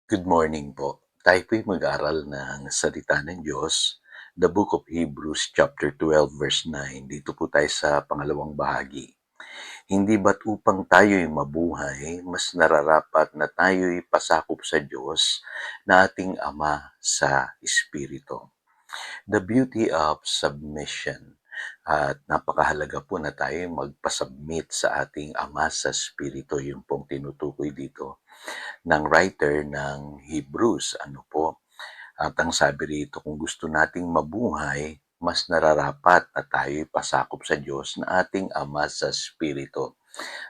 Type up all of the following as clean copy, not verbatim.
Good morning po. Tayo po'y mag-aaral ng salita ng Diyos, the book of Hebrews chapter 12 verse 9. Dito po tayo sa pangalawang bahagi. Hindi ba't upang tayo'y mabuhay, mas nararapat na tayo'y pasakop sa Diyos na ating Ama sa Espiritu? The beauty of submission. At napakahalaga po na tayo magpasubmit sa ating Ama sa Espiritu. Yung pong tinutukoy dito ng writer ng Hebrews. Ano po? At ang sabi rito, kung gusto nating mabuhay, mas nararapat na tayo'y pasakop sa Diyos na ating Ama sa Espiritu.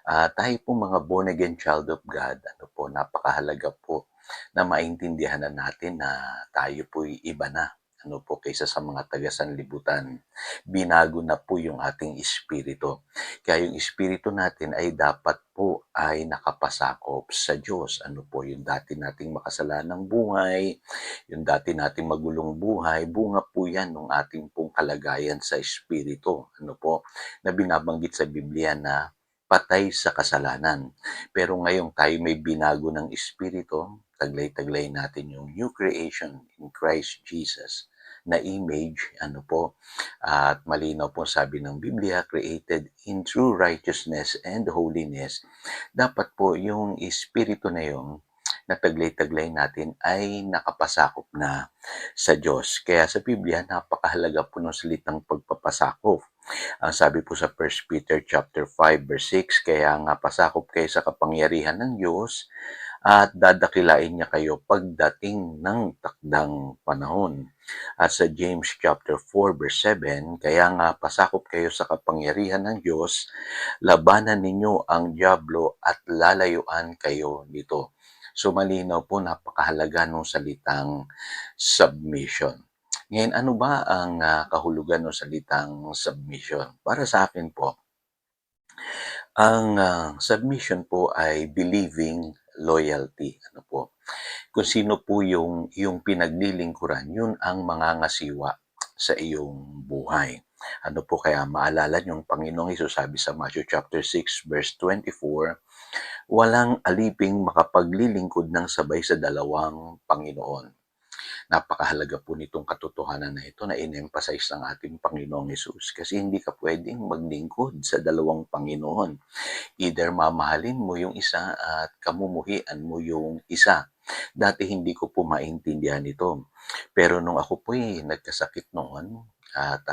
Tayo po mga born again child of God, ano po, napakahalaga po na maintindihan na natin na tayo po'y iba na. Ano po, kaysa sa mga taga-sanlibutan. Binago na po yung ating espiritu. Kaya yung espiritu natin ay dapat po ay nakapasakop sa Diyos. Ano po, yung dati nating makasalanang buhay, yung dati nating magulong buhay, bunga po yan ng ating pong kalagayan sa espiritu. Ano po, na binabanggit sa Biblia na patay sa kasalanan. Pero ngayong tayo may binago ng espiritu, taglay-taglay natin yung new creation in Christ Jesus na image, ano po, at malinaw po sabi ng Biblia, created in true righteousness and holiness. Dapat po yung espiritu na yung na taglay-taglay natin ay nakapasakop na sa Diyos. Kaya sa Biblia, napakahalaga po ng salitang pagpapasakop. Ang sabi po sa 1 Peter chapter 5 verse 6, kaya nga pasakop kayo sa kapangyarihan ng Diyos at dadakilain niya kayo pagdating ng takdang panahon. At sa James chapter 4 verse 7, kaya nga pasakop kayo sa kapangyarihan ng Diyos, labanan ninyo ang diablo at lalayuan kayo nito. So malinaw po, napakahalaga ng salitang submission. Ngayon, ano ba ang kahulugan ng salitang submission? Para sa akin po, ang submission po ay believing loyalty. Ano po? Kung sino po yung pinaglilingkuran, yun ang mangangasiwa sa iyong buhay. Ano po, kaya maalala niyo, Panginoong Hesus sabi sa Matthew chapter 6 verse 24, walang aliping makapaglilingkod ng sabay sa dalawang Panginoon. Napakahalaga po nitong katotohanan na ito na in-emphasize ng ating Panginoong Hesus, kasi hindi ka pwedeng maglingkod sa dalawang Panginoon. Either mamahalin mo yung isa at kamumuhian mo yung isa. Dati hindi ko po maintindihan ito. Pero nung ako po nagkasakit noon at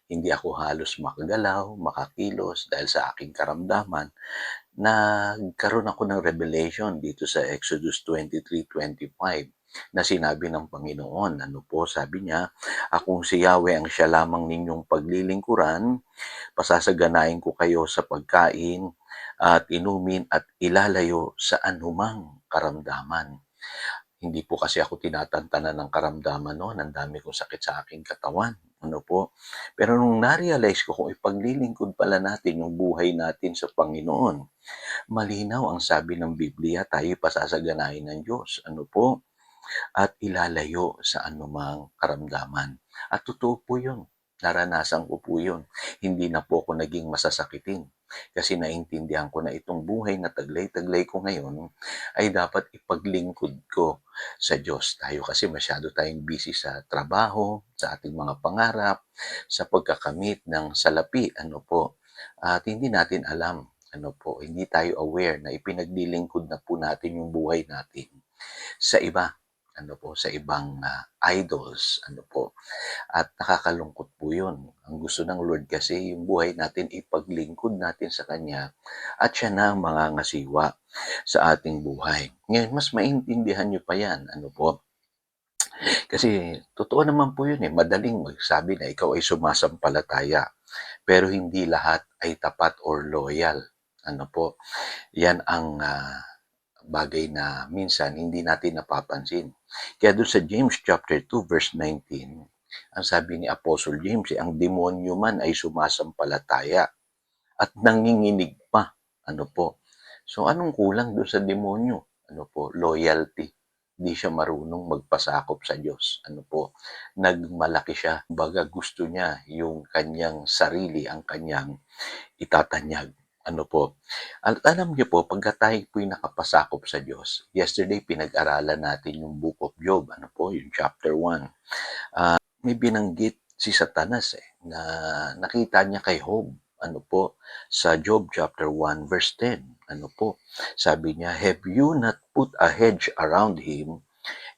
hindi ako halos makagalaw, makakilos dahil sa aking karamdaman, nagkaroon ako ng revelation dito sa Exodus 23:25 na sinabi ng Panginoon. Ano po, sabi niya, akong si Yahweh ang siya lamang ninyong paglilingkuran, pasasaganain ko kayo sa pagkain at inumin at ilalayo sa anumang karamdaman. Hindi po kasi ako tinatantanan ng karamdaman noon. Ang dami kong sakit sa aking katawan. Ano po? Pero nung na-realize ko kung ipaglilingkod pala natin yung buhay natin sa Panginoon, malinaw ang sabi ng Biblia, tayo pasasaganahin ng Diyos. Ano po? At ilalayo sa anumang karamdaman. At totoo po yun. Naranasan ko po yun. Hindi na po ako naging masasakitin. Kasi naintindihan ko na itong buhay na taglay-taglay ko ngayon ay dapat ipaglingkod ko sa Diyos. Tayo kasi masyado tayong busy sa trabaho, sa ating mga pangarap, sa pagkakamit ng salapi. Ano po? At hindi natin alam. Ano po? Hindi tayo aware na ipinaglilingkod na po natin yung buhay natin sa iba. Ano po, sa ibang idols. Ano po? At nakakalungkot po yun. Ang gusto ng Lord kasi yung buhay natin ipaglingkod natin sa Kanya at siya na ang mangangasiwa sa ating buhay. Ngayon, mas maintindihan nyo pa yan. Ano po? Kasi totoo naman po yun madaling magsabi na ikaw ay sumasampalataya. Pero hindi lahat ay tapat or loyal. Ano po? Yan ang bagay na minsan hindi natin napapansin. Kaya doon sa James chapter 2 verse 19, ang sabi ni Apostle James, ang demonyo man ay sumasampalataya at nanginginig pa. Ano po? So anong kulang doon sa demonyo? Ano po? Loyalty. Hindi siya marunong magpasakop sa Diyos. Ano po? Nagmalaki siya. Baga gusto niya yung kanyang sarili, ang kanyang itatanyag. Ano po, at alam niyo po pagka tayo po'y nakapasakop sa Diyos, yesterday pinag-aralan natin yung Book of Job, ano po, yung chapter 1. May binanggit si Satanas, na nakita niya kay Job, ano po, sa Job chapter 1 verse 10. Ano po, sabi niya, "Have you not put a hedge around him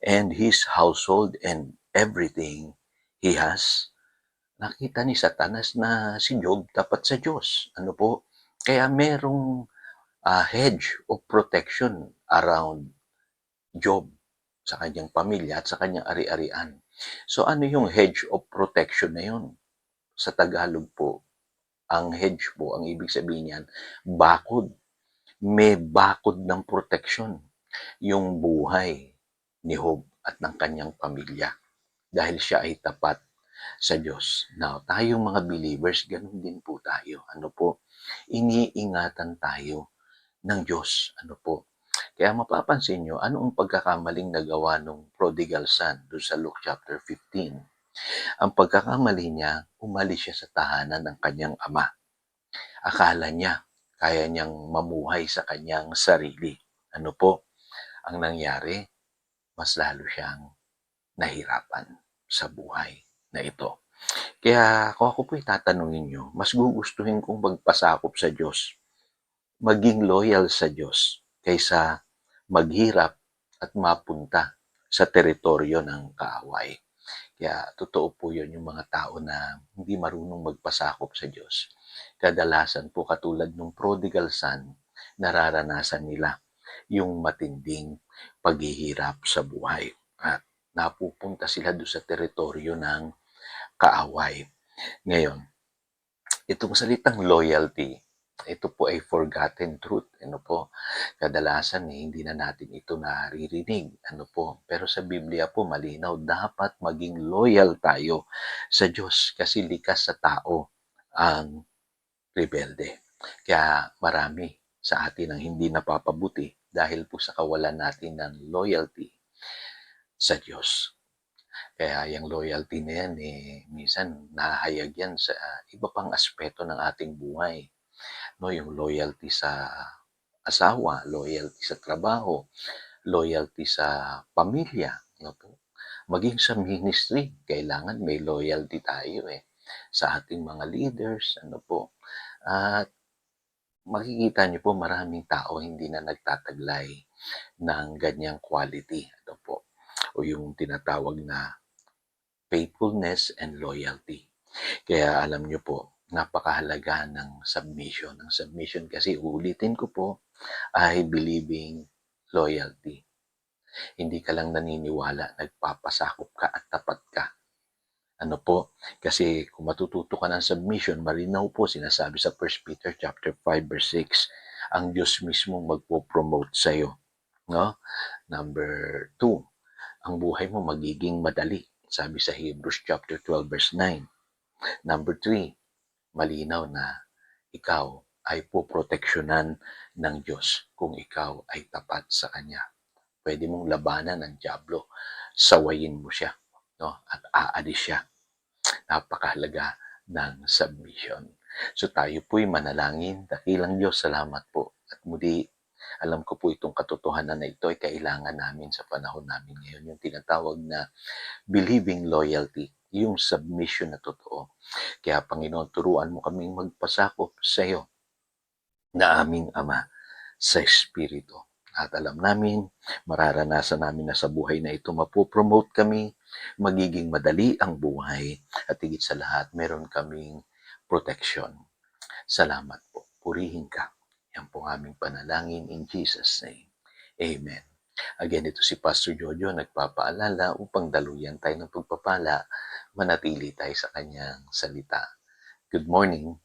and his household and everything he has?" Nakita ni Satanas na si Job tapat sa Diyos. Ano po? Kaya merong hedge of protection around Job sa kanyang pamilya at sa kanyang ari-arian. So ano yung hedge of protection na yun? Sa Tagalog po, ang hedge po, ang ibig sabihin niyan, bakod. May bakod ng protection yung buhay ni Job at ng kanyang pamilya dahil siya ay tapat sa Diyos. Now, tayong mga believers, ganun din po tayo. Ano po? Iniingatan tayo ng Diyos. Ano po? Kaya mapapansin nyo, ano ang pagkakamaling nagawa ng prodigal son doon sa Luke chapter 15? Ang pagkakamali niya, umalis siya sa tahanan ng kanyang ama. Akala niya, kaya niyang mamuhay sa kanyang sarili. Ano po? Ang nangyari, mas lalo siyang nahirapan sa buhay na ito. Kaya kung ako po'y tatanungin nyo, mas gugustuhin kong magpasakop sa Diyos, maging loyal sa Diyos, kaysa maghirap at mapunta sa teritoryo ng kaaway. Kaya totoo po yun, yung mga tao na hindi marunong magpasakop sa Diyos. Kadalasan po katulad ng prodigal son, nararanasan nila yung matinding paghihirap sa buhay. At napupunta sila doon sa teritoryo ng kaaway. Ngayon, itong salitang loyalty, ito po ay forgotten truth. Ano po? Kadalasan hindi na natin ito naririnig. Ano po? Pero sa Biblia po malinaw, dapat maging loyal tayo sa Diyos kasi likas sa tao ang rebelde. Kaya marami sa atin ang hindi napapabuti dahil po sa kawalan natin ng loyalty sa Diyos. Kaya yung loyalty na yan, minsan nahayag yan sa iba pang aspeto ng ating buhay. No, yung loyalty sa asawa, loyalty sa trabaho, loyalty sa pamilya. No po? Maging sa ministry, kailangan may loyalty tayo sa ating mga leaders. Ano po? At makikita niyo po maraming tao hindi na nagtataglay ng ganyang quality. Ano po? O yung tinatawag na faithfulness and loyalty. Kaya alam niyo po, napakahalaga ng submission. Ang submission kasi, uulitin ko po, ay believing loyalty. Hindi ka lang naniniwala, nagpapasakop ka at tapat ka. Ano po? Kasi kung matututo ka ng submission, malinaw po sinasabi sa 1 Peter chapter 5 verse 6, ang Diyos mismo magpo-promote sa iyo. No? Number 2, ang buhay mo magiging madali. Sabi sa Hebrews chapter 12 verse 9. Number 3, malinaw na ikaw ay poproteksyonan ng Diyos kung ikaw ay tapat sa Kanya. Pwede mong labanan ng dyablo, sawayin mo siya, no? At aalis siya. Napakahalaga ng submission. So tayo po'y manalangin. Dakilang Diyos, salamat po. At muli, alam ko po itong katotohanan na ito ay kailangan namin sa panahon namin ngayon. Yung tinatawag na believing loyalty, yung submission na totoo. Kaya Panginoon, turuan mo kaming magpasakop sa iyo na aming Ama sa Espiritu. At alam namin, mararanasan namin na sa buhay na ito mapopromote kami, magiging madali ang buhay, at higit sa lahat, meron kaming protection. Salamat po. Purihin ka. Yan po aming panalangin in Jesus' name. Amen. Again, ito si Pastor Jojo nagpapaalala upang daluyan tayo ng pagpapala, manatili tayo sa kanyang salita. Good morning.